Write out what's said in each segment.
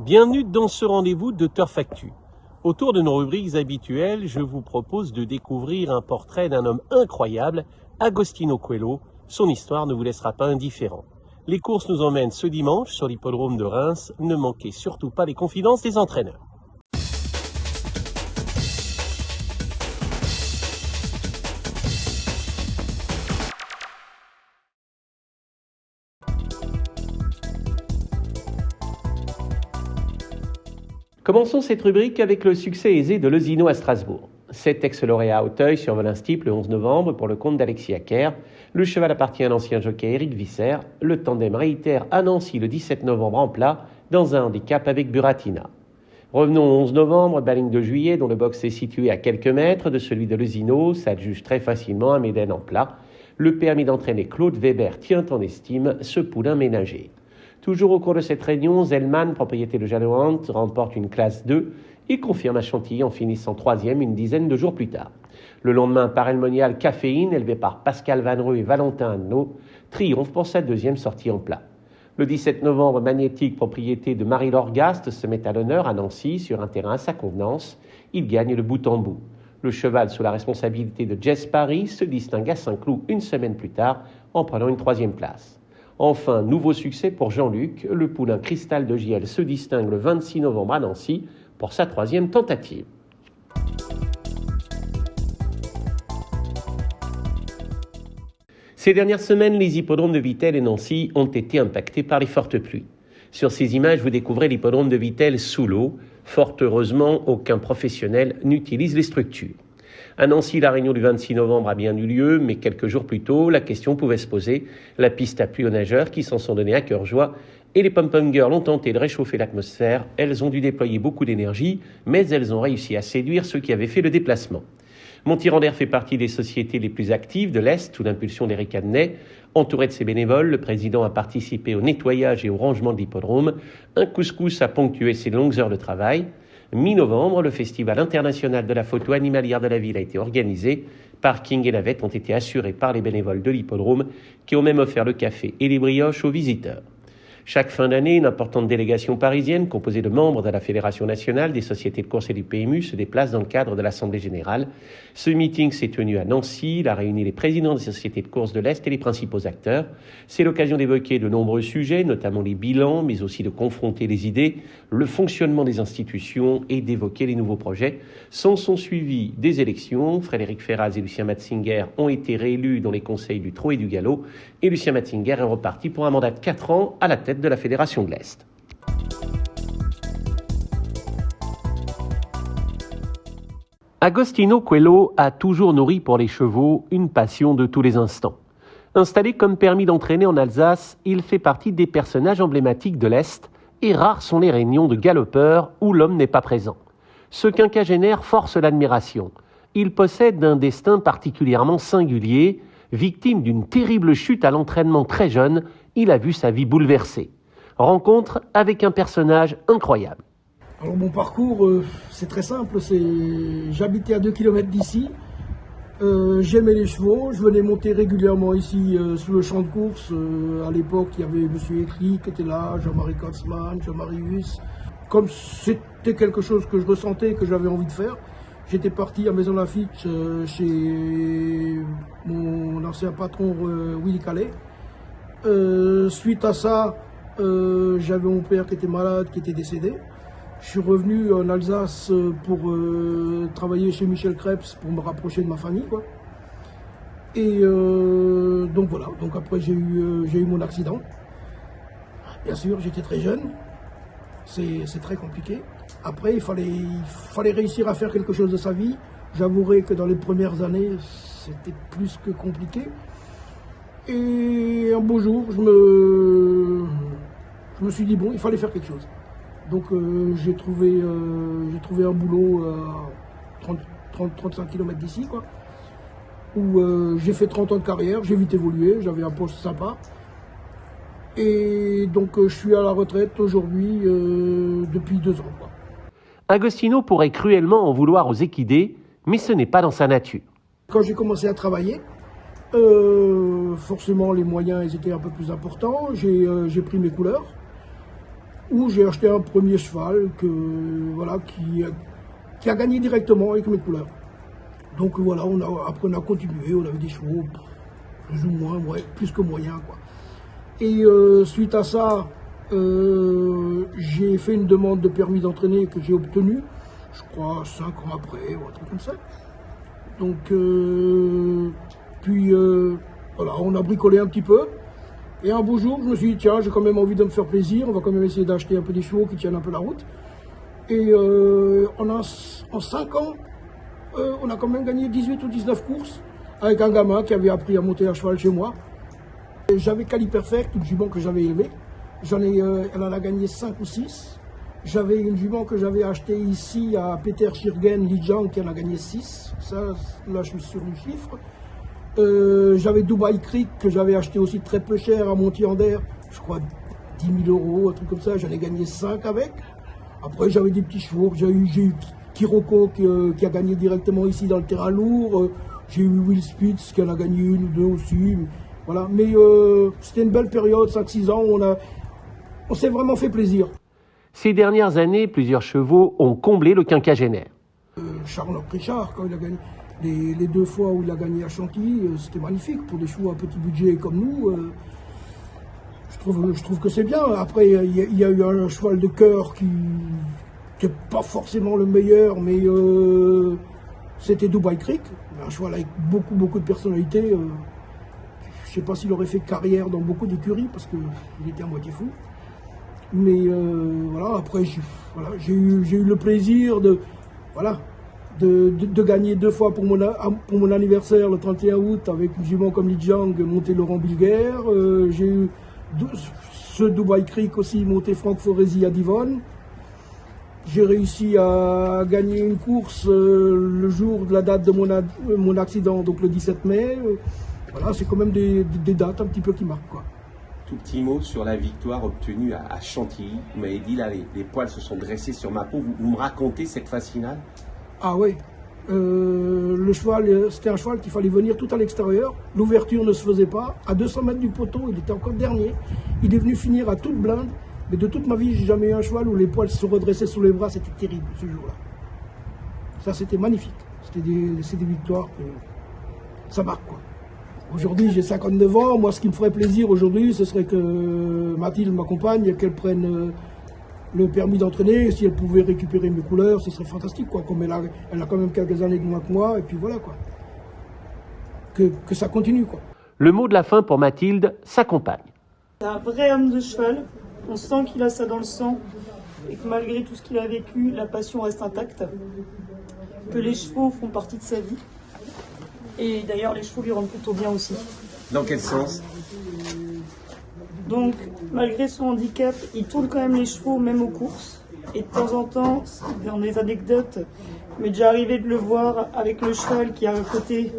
Bienvenue dans ce rendez-vous de Turf Actu. Autour de nos rubriques habituelles, je vous propose de découvrir un portrait d'un homme incroyable, Agostino Coelho. Son histoire ne vous laissera pas indifférent. Les courses nous emmènent ce dimanche sur l'hippodrome de Reims. Ne manquez surtout pas les confidences des entraîneurs. Commençons cette rubrique avec le succès aisé de Lezino à Strasbourg. 7 ex-lauréats à Auteuil survolent un steeple le 11 novembre pour le compte d'Alexis Acker. Le cheval appartient à l'ancien jockey Éric Visser. Le tandem réitère à Nancy le 17 novembre en plat dans un handicap avec Buratina. Revenons au 11 novembre, Baling de Juillet, dont le box est situé à quelques mètres de celui de Lezino, s'adjuge très facilement à Médène en plat. Le permis d'entraîner Claude Weber tient en estime ce poulain ménager. Toujours au cours de cette réunion, Zellman, propriété de Jeanne remporte une classe 2 et confirme à Chantilly en finissant 3e une dizaine de jours plus tard. Le lendemain, Parelmonial Caféine, élevé par Pascal Vanreux et Valentin Anneau, triomphe pour sa deuxième sortie en plat. Le 17 novembre, Magnétique, propriété de Marie-Laure Gast, se met à l'honneur à Nancy sur un terrain à sa convenance. Il gagne de bout en bout. Le cheval, sous la responsabilité de Jess Paris, se distingue à Saint-Cloud une semaine plus tard en prenant une 3e place. Enfin, nouveau succès pour Jean-Luc, le poulain Cristal de Giel se distingue le 26 novembre à Nancy pour sa 3e tentative. Ces dernières semaines, les hippodromes de Vittel et Nancy ont été impactés par les fortes pluies. Sur ces images, vous découvrez l'hippodrome de Vittel sous l'eau. Fort heureusement, aucun professionnel n'utilise les structures. À Nancy, la réunion du 26 novembre a bien eu lieu, mais quelques jours plus tôt, la question pouvait se poser. La piste a plu aux nageurs qui s'en sont donnés à cœur joie et les pom-pom girls ont tenté de réchauffer l'atmosphère. Elles ont dû déployer beaucoup d'énergie, mais elles ont réussi à séduire ceux qui avaient fait le déplacement. Montirandère fait partie des sociétés les plus actives de l'Est, sous l'impulsion d'Éric Adnet. Entouré de ses bénévoles, le président a participé au nettoyage et au rangement de l'hippodrome. Un couscous a ponctué ses longues heures de travail. Mi-novembre, le Festival international de la photo animalière de la ville a été organisé. Parking et navette ont été assurés par les bénévoles de l'hippodrome qui ont même offert le café et les brioches aux visiteurs. Chaque fin d'année, une importante délégation parisienne, composée de membres de la Fédération nationale des sociétés de course et du PMU, se déplace dans le cadre de l'Assemblée générale. Ce meeting s'est tenu à Nancy. Il a réuni les présidents des sociétés de course de l'Est et les principaux acteurs. C'est l'occasion d'évoquer de nombreux sujets, notamment les bilans, mais aussi de confronter les idées, le fonctionnement des institutions et d'évoquer les nouveaux projets. S'en sont suivis des élections. Frédéric Ferraz et Lucien Matzinger ont été réélus dans les conseils du Trot et du Galop. Et Lucien Matzinger est reparti pour un mandat de 4 ans à la tête de la Fédération de l'Est. Agostino Coelho a toujours nourri pour les chevaux une passion de tous les instants. Installé comme permis d'entraîner en Alsace, il fait partie des personnages emblématiques de l'Est et rares sont les réunions de galopeurs où l'homme n'est pas présent. Ce quinquagénaire force l'admiration. Il possède un destin particulièrement singulier. Victime d'une terrible chute à l'entraînement très jeune, il a vu sa vie bouleversée. Rencontre avec un personnage incroyable. Alors mon parcours, c'est très simple. J'habitais à 2 km d'ici. J'aimais les chevaux. Je venais monter régulièrement ici sous le champ de course. À l'époque, il y avait M. Écrit qui était là, Jean-Marie Kotzmann, Jean-Marie Huss. Comme c'était quelque chose que je ressentais et que j'avais envie de faire, j'étais parti à Maison Lafitte chez mon ancien patron Willy Calais. Suite à ça, j'avais mon père qui était malade, qui était décédé. Je suis revenu en Alsace pour travailler chez Michel Krebs pour me rapprocher de ma famille, quoi. Et donc voilà, donc après j'ai eu mon accident. Bien sûr, j'étais très jeune, c'est très compliqué. Après, il fallait réussir à faire quelque chose de sa vie. J'avouerai que dans les premières années, c'était plus que compliqué. Et un beau jour, je me suis dit, bon, il fallait faire quelque chose. Donc j'ai trouvé un boulot à 30-35 km d'ici, quoi, où j'ai fait 30 ans de carrière, j'ai vite évolué, j'avais un poste sympa. Et donc je suis à la retraite aujourd'hui depuis 2 ans, quoi. Agostino pourrait cruellement en vouloir aux équidés, mais ce n'est pas dans sa nature. Quand j'ai commencé à travailler, forcément les moyens ils étaient un peu plus importants, j'ai pris mes couleurs. où j'ai acheté un premier cheval voilà, qui a gagné directement avec mes couleurs. Donc voilà, après on a continué, on avait des chevaux plus ou moins, ouais, plus que moyens, quoi. Et suite à ça, j'ai fait une demande de permis d'entraîner que j'ai obtenue, je crois 5 ans après, ou un truc comme ça. Donc, puis voilà, on a bricolé un petit peu. Et un beau jour, je me suis dit, tiens, j'ai quand même envie de me faire plaisir, on va quand même essayer d'acheter un peu des chevaux qui tiennent un peu la route. Et en 5 ans, on a quand même gagné 18 ou 19 courses avec un gamin qui avait appris à monter à cheval chez moi. J'avais Cali Perfect, une jument que j'avais élevée. Elle en a gagné 5 ou 6. J'avais une jument que j'avais achetée ici à Peter Schirgen, Lijiang, qui en a gagné 6. Ça, là, je suis sur le chiffre. J'avais Dubai Creek, que j'avais acheté aussi très peu cher à Montier-en-Der. Je crois 10 000 €, un truc comme ça. J'en ai gagné 5 avec. Après, j'avais des petits chevaux. J'ai eu Kiroko qui a gagné directement ici dans le terrain lourd. J'ai eu Will Spitz qui en a gagné 1 ou 2 aussi. Voilà. Mais c'était une belle période, 5-6 ans, on s'est vraiment fait plaisir. Ces dernières années, plusieurs chevaux ont comblé le quinquagénaire. Charles Richard, quand il a gagné, les 2 fois où il a gagné à Chantilly, c'était magnifique pour des chevaux à petit budget comme nous. Je trouve que c'est bien. Après, il y a eu un cheval de cœur qui n'était pas forcément le meilleur, mais c'était Dubai Creek, un cheval avec beaucoup de personnalité. Je ne sais pas s'il aurait fait carrière dans beaucoup d'écuries parce qu'il était à moitié fou. Mais voilà, après j'ai eu le plaisir de gagner 2 fois pour mon anniversaire le 31 août avec une jument comme Lijiang monté Laurent Bilguer. J'ai eu ce Dubai Creek aussi monté Franck Foresi à Divonne. J'ai réussi à gagner une course le jour de la date de mon accident, donc le 17 mai. Voilà, c'est quand même des dates un petit peu qui marquent, quoi. Tout petit mot sur la victoire obtenue à Chantilly. Vous m'avez dit là, les poils se sont dressés sur ma peau. Vous me racontez cette phase finale? Ah oui, le cheval, c'était un cheval qu'il fallait venir tout à l'extérieur. L'ouverture ne se faisait pas. À 200 mètres du poteau, il était encore dernier. Il est venu finir à toute blinde. Mais de toute ma vie, j'ai jamais eu un cheval où les poils se redressaient sur les bras. C'était terrible ce jour-là. Ça, c'était magnifique. C'est des victoires que ça marque, quoi. Aujourd'hui, j'ai 59 ans. Moi, ce qui me ferait plaisir aujourd'hui, ce serait que Mathilde m'accompagne, qu'elle prenne le permis d'entraîner. Et si elle pouvait récupérer mes couleurs, ce serait fantastique, quoi. Comme elle a quand même quelques années de moins que moi. Et puis voilà, quoi. Que ça continue, quoi. Le mot de la fin pour Mathilde, sa compagne. C'est un vrai homme de cheval. On sent qu'il a ça dans le sang. Et que malgré tout ce qu'il a vécu, la passion reste intacte. Que les chevaux font partie de sa vie. Et d'ailleurs, les chevaux lui rendent plutôt bien aussi. Dans quel sens? Donc, malgré son handicap, il tourne quand même les chevaux, même aux courses. Et de temps en temps, dans des anecdotes, il m'est déjà arrivé de le voir avec le cheval qui est à côté,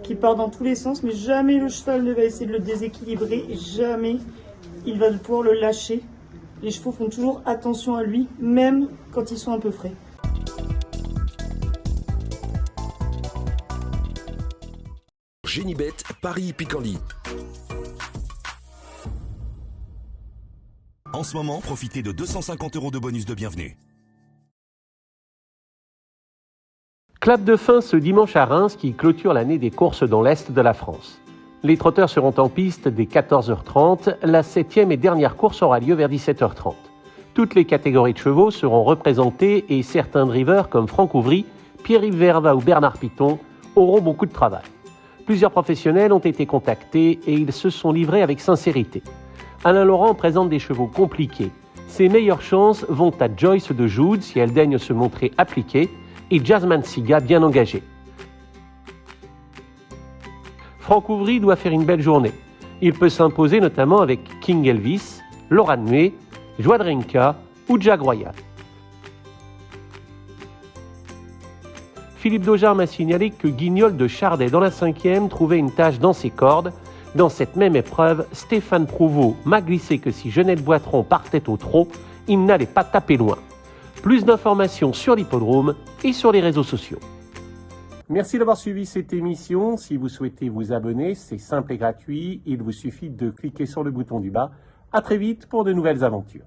qui part dans tous les sens, mais jamais le cheval ne va essayer de le déséquilibrer, et jamais il va pouvoir le lâcher. Les chevaux font toujours attention à lui, même quand ils sont un peu frais. Génibet, Paris-Picardie. En ce moment, profitez de 250 € de bonus de bienvenue. Clap de fin ce dimanche à Reims qui clôture l'année des courses dans l'Est de la France. Les trotteurs seront en piste dès 14h30. La 7e et dernière course aura lieu vers 17h30. Toutes les catégories de chevaux seront représentées et certains drivers comme Franck Ouvry, Pierre-Yves Verva ou Bernard Piton auront beaucoup de travail. Plusieurs professionnels ont été contactés et ils se sont livrés avec sincérité. Alain Laurent présente des chevaux compliqués. Ses meilleures chances vont à Joyce de Joude si elle daigne se montrer appliquée et Jasmine Siga bien engagée. Franck Ouvry doit faire une belle journée. Il peut s'imposer notamment avec King Elvis, Laura Nuet, Joadrenka ou Jack Royal. Philippe Daujar m'a signalé que Guignol de Chardet dans la 5e trouvait une tâche dans ses cordes. Dans cette même épreuve, Stéphane Prouveau m'a glissé que si Genette Boitron partait au trot, il n'allait pas taper loin. Plus d'informations sur l'hippodrome et sur les réseaux sociaux. Merci d'avoir suivi cette émission. Si vous souhaitez vous abonner, c'est simple et gratuit. Il vous suffit de cliquer sur le bouton du bas. À très vite pour de nouvelles aventures.